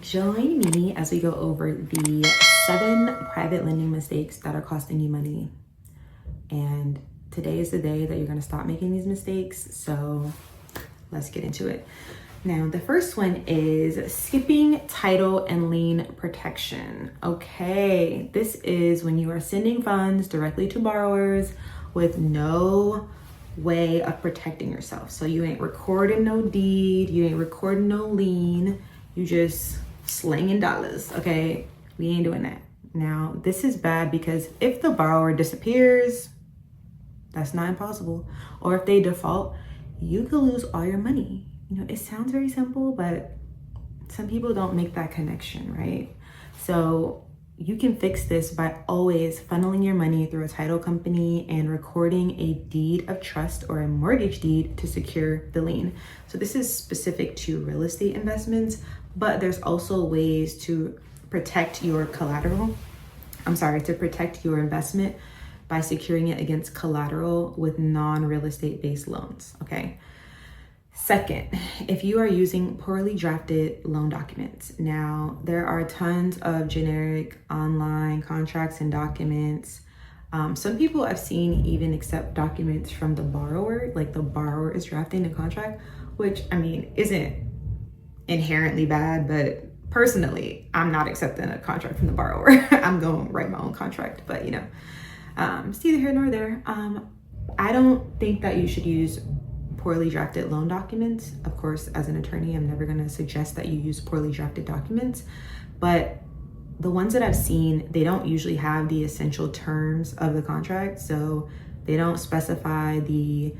Join me as we go over the 7 private lending mistakes that are costing you money. And today is the day that you're going to stop making these mistakes. So let's get into it. Now, the first one is skipping title and lien protection. Okay, this is when you are sending funds directly to borrowers with no way of protecting yourself. So you ain't recording no deed, you ain't recording no lien, you just slinging dollars, okay? We ain't doing that. Now, this is bad because if the borrower disappears, that's not impossible. Or if they default, you could lose all your money. You know, it sounds very simple, but some people don't make that connection, right? So you can fix this by always funneling your money through a title company and recording a deed of trust or a mortgage deed to secure the lien. So this is specific to real estate investments, but there's also ways to protect your to protect your investment by securing it against collateral with non-real estate based loans, okay? Second, if you are using poorly drafted loan documents. Now, there are tons of generic online contracts and documents. Some people I've seen even accept documents from the borrower, like the borrower is drafting the contract, which I mean, isn't inherently bad, but personally, I'm not accepting a contract from the borrower. I'm going to write my own contract, but you know, it's neither here nor there. I don't think that you should use poorly drafted loan documents. Of course, as an attorney, I'm never going to suggest that you use poorly drafted documents, but the ones that I've seen, they don't usually have the essential terms of the contract. So they don't specify the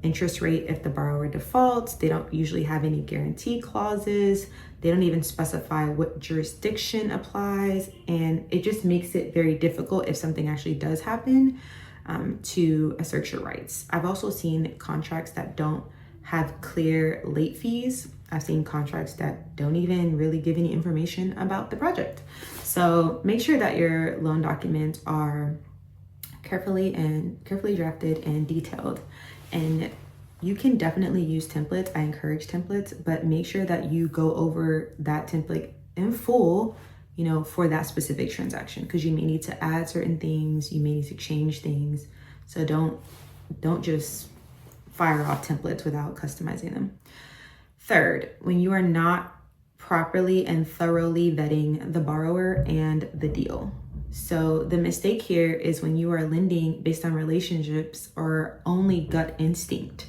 interest rate if the borrower defaults. They don't usually have any guarantee clauses. They don't even specify what jurisdiction applies. And it just makes it very difficult if something actually does happen to assert your rights. I've also seen contracts that don't have clear late fees. I've seen contracts that don't even really give any information about the project. So make sure that your loan documents are carefully drafted and detailed. And you can definitely use templates. I encourage templates, but make sure that you go over that template in full, you know, for that specific transaction, because you may need to add certain things, you may need to change things. So don't just fire off templates without customizing them. Third, when you are not properly and thoroughly vetting the borrower and the deal. So the mistake here is when you are lending based on relationships or only gut instinct.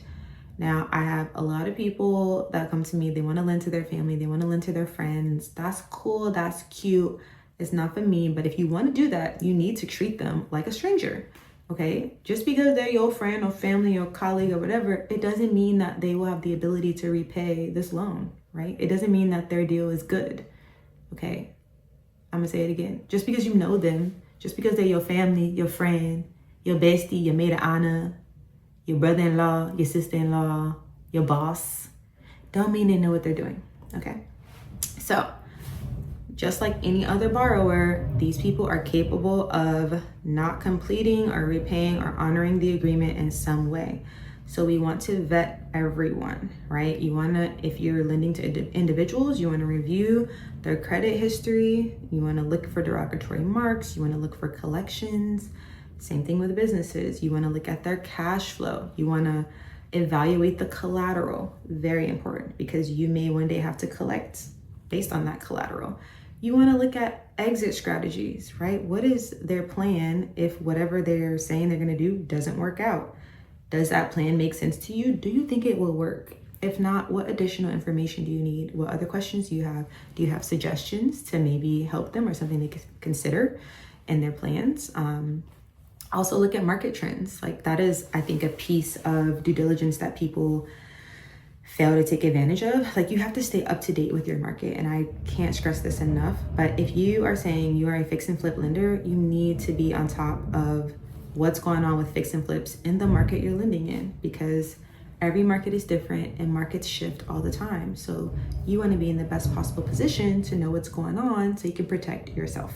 Now, I have a lot of people that come to me, they want to lend to their family, they want to lend to their friends. That's cool, that's cute. It's not for me, but if you want to do that, you need to treat them like a stranger, okay? Just because they're your friend or family or colleague or whatever, it doesn't mean that they will have the ability to repay this loan, right? It doesn't mean that their deal is good, okay? I'm gonna say it again. Just because you know them, just because they're your family, your friend, your bestie, your maid of honor, your brother-in-law, your sister-in-law, your boss, don't mean they know what they're doing, okay? So, just like any other borrower, these people are capable of not completing or repaying or honoring the agreement in some way. So we want to vet everyone, right? You wanna, if you're lending to individuals, you wanna review their credit history, you wanna look for derogatory marks, you wanna look for collections. Same thing with businesses. You want to look at their cash flow. You want to evaluate the collateral. Very important, because you may one day have to collect based on that collateral. You want to look at exit strategies, right? What is their plan if whatever they're saying they're going to do doesn't work out? Does that plan make sense to you? Do you think it will work? If not, what additional information do you need? What other questions do you have? Do you have suggestions to maybe help them or something they could consider in their plans? Also look at market trends. Like that is, I think, a piece of due diligence that people fail to take advantage of. Like you have to stay up to date with your market. And I can't stress this enough, but if you are saying you are a fix and flip lender, you need to be on top of what's going on with fix and flips in the market you're lending in, because every market is different and markets shift all the time. So you want to be in the best possible position to know what's going on so you can protect yourself.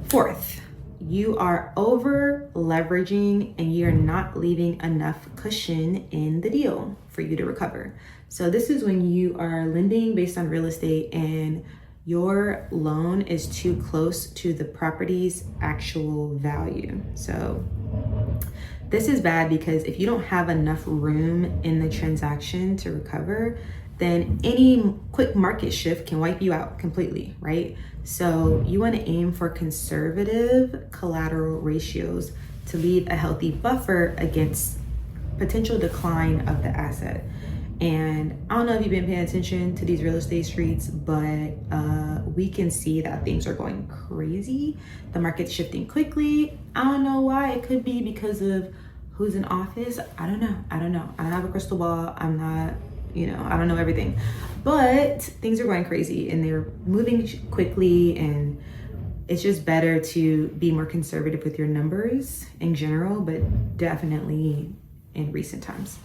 Fourth, you are over leveraging and you're not leaving enough cushion in the deal for you to recover. So this is when you are lending based on real estate and your loan is too close to the property's actual value. So this is bad because if you don't have enough room in the transaction to recover, then any quick market shift can wipe you out completely, right? So you want to aim for conservative collateral ratios to leave a healthy buffer against potential decline of the asset. And I don't know if you've been paying attention to these real estate streets, but we can see that things are going crazy. The market's shifting quickly. I don't know why. It could be because of who's in office. I don't know. I don't have a crystal ball. I'm not, I don't know everything. But things are going crazy and they're moving quickly, and it's just better to be more conservative with your numbers in general, but definitely in recent times.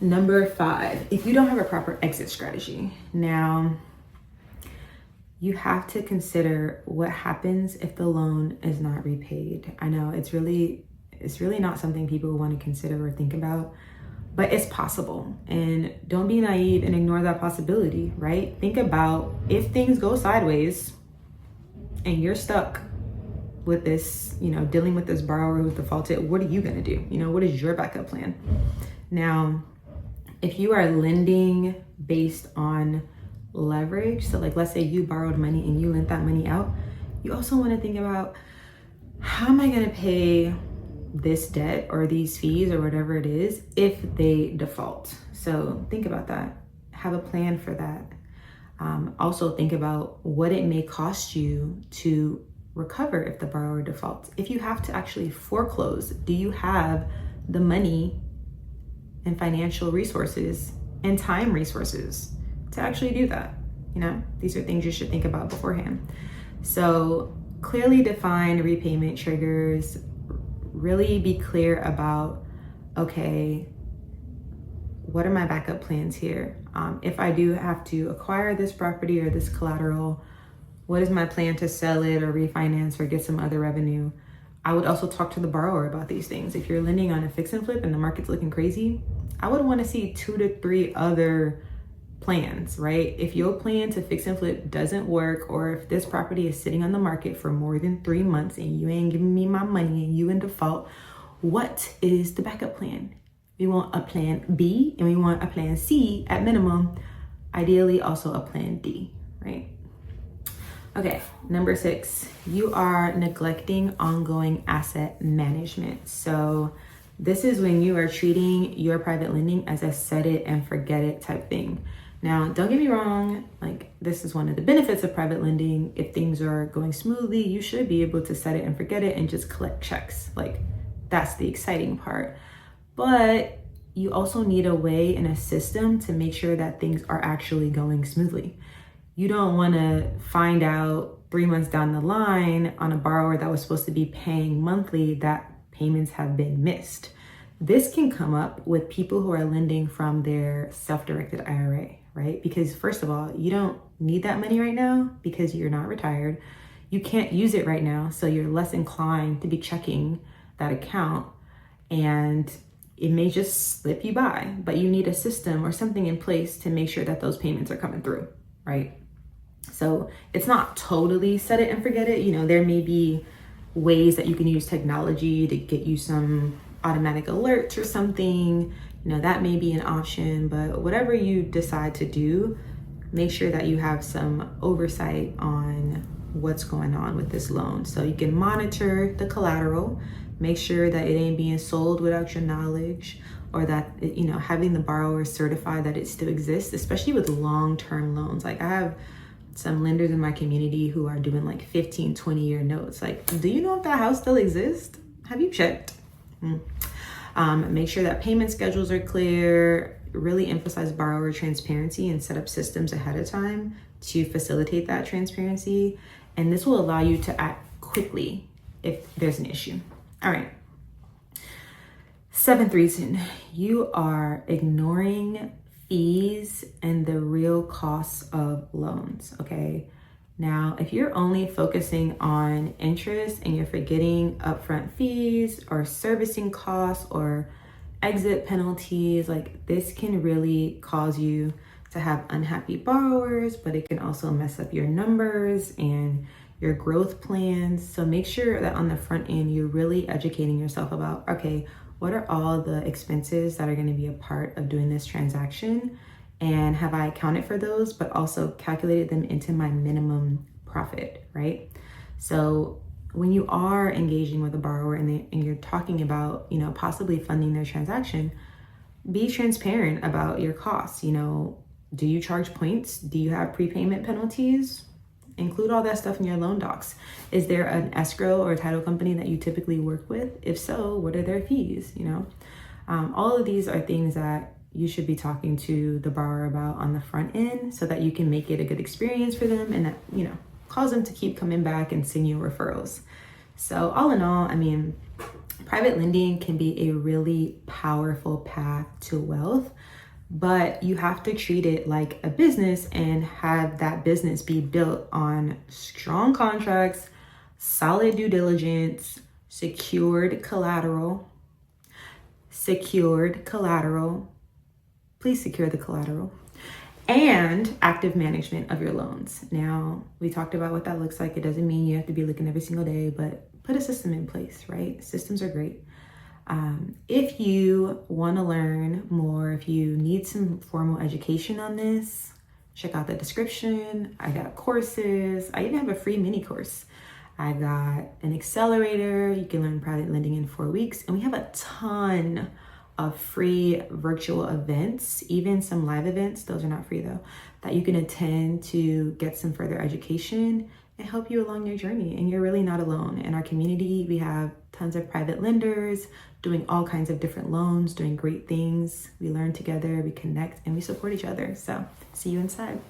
Number 5, if you don't have a proper exit strategy. Now, you have to consider what happens if the loan is not repaid. I know it's really not something people want to consider or think about, but it's possible. And don't be naive and ignore that possibility, right? Think about if things go sideways and you're stuck with this, dealing with this borrower who's defaulted, what are you going to do? What is your backup plan? Now, if you are lending based on leverage, so like let's say you borrowed money and you lent that money out, you also want to think about, how am I going to pay this debt or these fees or whatever it is if they default? So think about that. Have a plan for that. Also think about what it may cost you to recover if the borrower defaults. If you have to actually foreclose, do you have the money and financial resources and time resources to actually do that? These are things you should think about beforehand. So clearly define repayment triggers. Really be clear about, okay, what are my backup plans here? If I do have to acquire this property or this collateral, what is my plan to sell it or refinance or get some other revenue? I would also talk to the borrower about these things. If you're lending on a fix and flip and the market's looking crazy, I would want to see 2 to 3 other plans, right? If your plan to fix and flip doesn't work, or if this property is sitting on the market for more than 3 months and you ain't giving me my money and you in default, what is the backup plan? We want a plan B and we want a plan C at minimum, ideally also a plan D, right? Okay, number 6, you are neglecting ongoing asset management. So this is when you are treating your private lending as a set it and forget it type thing. Now, don't get me wrong, like this is one of the benefits of private lending. If things are going smoothly, you should be able to set it and forget it and just collect checks. Like that's the exciting part. But you also need a way and a system to make sure that things are actually going smoothly. You don't want to find out 3 months down the line on a borrower that was supposed to be paying monthly that payments have been missed. This can come up with people who are lending from their self-directed IRA, right? Because first of all, you don't need that money right now because you're not retired. You can't use it right now, so you're less inclined to be checking that account, and it may just slip you by, but you need a system or something in place to make sure that those payments are coming through, right? So it's not totally set it and forget it. There may be ways that you can use technology to get you some automatic alerts or something. That may be an option, but whatever you decide to do, make sure that you have some oversight on what's going on with this loan. So you can monitor the collateral, make sure that it ain't being sold without your knowledge, or that, having the borrower certify that it still exists, especially with long-term loans. Like I have some lenders in my community who are doing like 15, 20-year notes. Like, do you know if that house still exists? Have you checked? Make sure that payment schedules are clear. Really emphasize borrower transparency and set up systems ahead of time to facilitate that transparency. And this will allow you to act quickly if there's an issue. All right. 7th reason, you are ignoring fees and the real costs of loans, okay? Now, if you're only focusing on interest and you're forgetting upfront fees or servicing costs or exit penalties, like this can really cause you to have unhappy borrowers, but it can also mess up your numbers and your growth plans. So make sure that on the front end, you're really educating yourself about, okay, what are all the expenses that are going to be a part of doing this transaction? And have I accounted for those, but also calculated them into my minimum profit, right? So when you are engaging with a borrower and you're talking about, you know, possibly funding their transaction, be transparent about your costs. You know, do you charge points? Do you have prepayment penalties? Include all that stuff in your loan docs. Is there an escrow or a title company that you typically work with? If so, what are their fees? You know, all of these are things that you should be talking to the borrower about on the front end so that you can make it a good experience for them and that, you know, cause them to keep coming back and send you referrals. So all in all, I mean, private lending can be a really powerful path to wealth, but you have to treat it like a business and have that business be built on strong contracts, solid due diligence, secured collateral. Please secure the collateral, and active management of your loans. Now, we talked about what that looks like. It doesn't mean you have to be looking every single day, but put a system in place, right? Systems are great. If you want to learn more, if you need some formal education on this, check out the description. I got courses. I even have a free mini course. I got an accelerator. You can learn private lending in 4 weeks. And we have a ton of free virtual events, even some live events. Those are not free though, that you can attend to get some further education and help you along your journey. And you're really not alone. In our community, we have tons of private lenders doing all kinds of different loans, doing great things. We learn together, we connect, and we support each other. So see you inside.